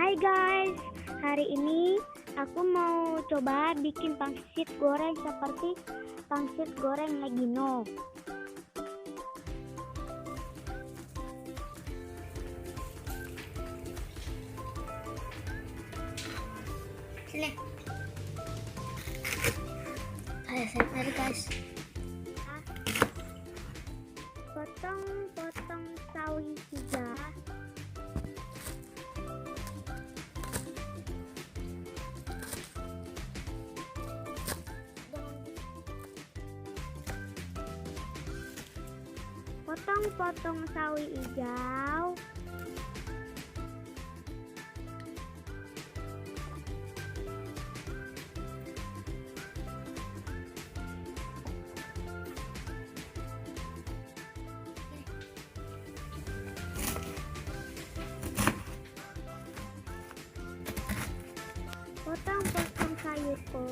Hai guys, hari ini aku mau coba bikin pangsit goreng seperti pangsit goreng Legino. Sini. Saya tadi guys. Potong-potong sawi hijau. Potong-potong sawi hijau. Potong-potong sayurku.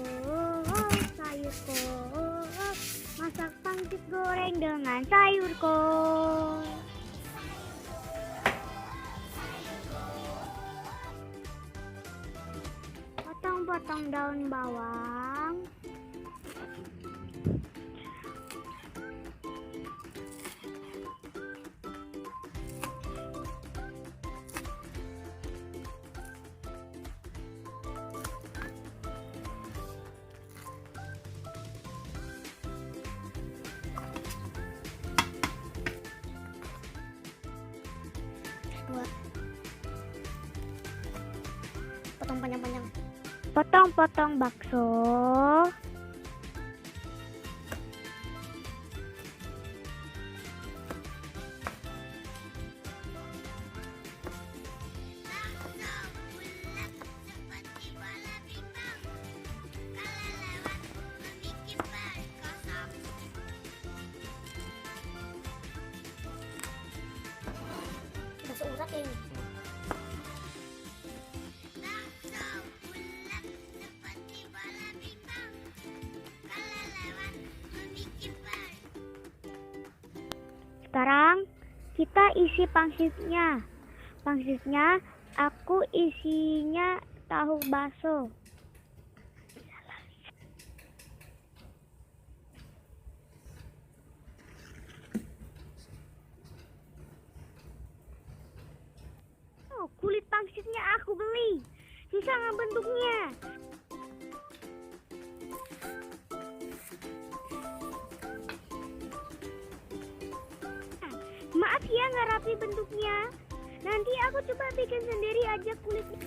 Masak pangsit goreng dengan sayurku. Potong-potong daun bawang. Dua. Potong panjang-panjang. Potong-potong bakso. Bakso urat ya ini. Sekarang kita isi pangsitnya. Pangsitnya aku isinya tahu bakso. Oh, kulit pangsitnya aku beli. Susah nggak bentuknya? Maaf ya nggak rapi bentuknya. Nanti aku coba bikin sendiri aja kulitnya.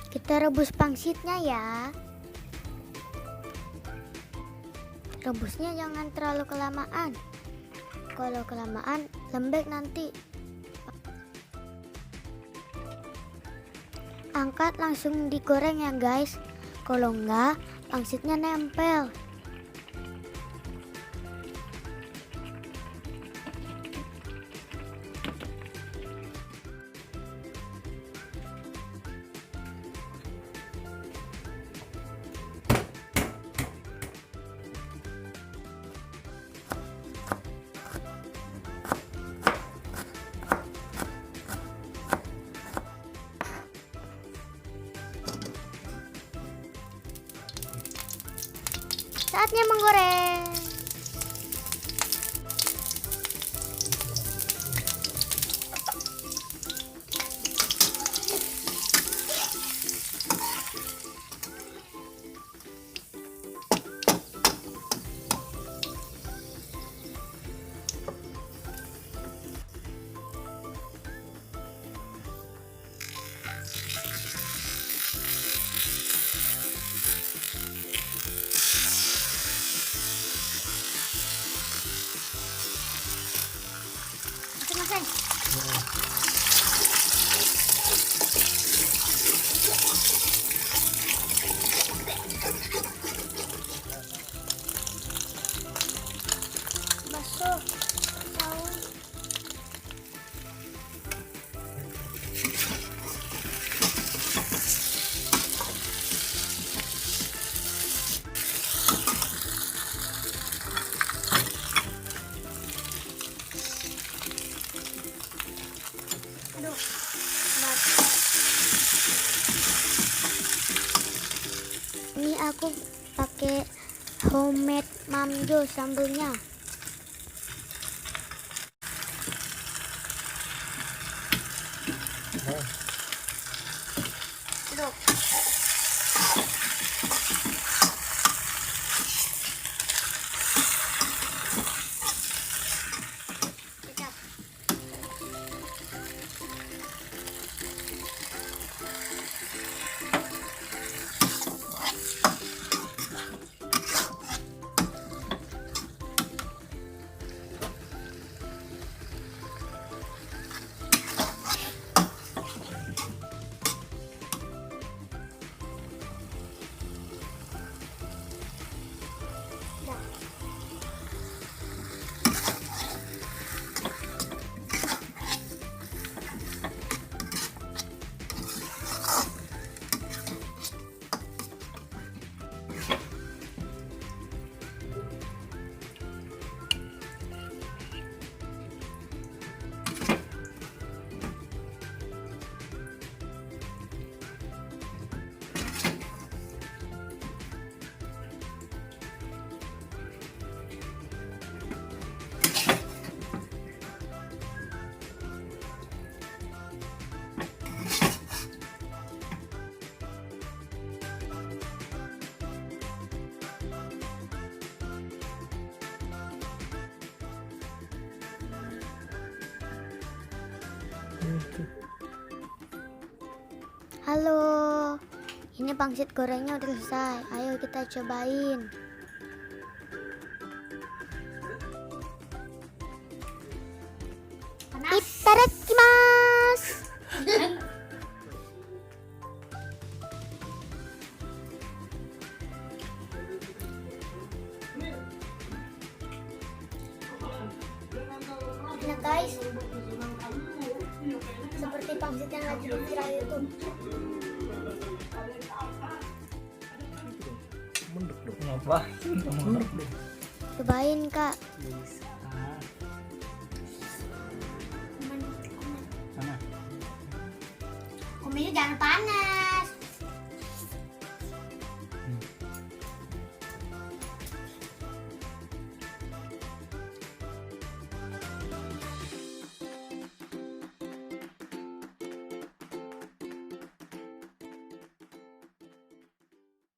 Kita rebus pangsitnya ya. Rebusnya jangan terlalu kelamaan. Kalau kelamaan lembek nanti. Angkat langsung digoreng ya guys. Kalau enggak pangsitnya nempel. Saatnya menggoreng. Ini aku pakai homemade mamjo sambelnya. Halo, ini pangsit gorengnya udah selesai. Ayo kita cobain. Itadakimasu. Enak guys, seperti pangsit yang lagi viral YouTube. Kenapa? Cobain kak. Mana? Komennya jangan panas.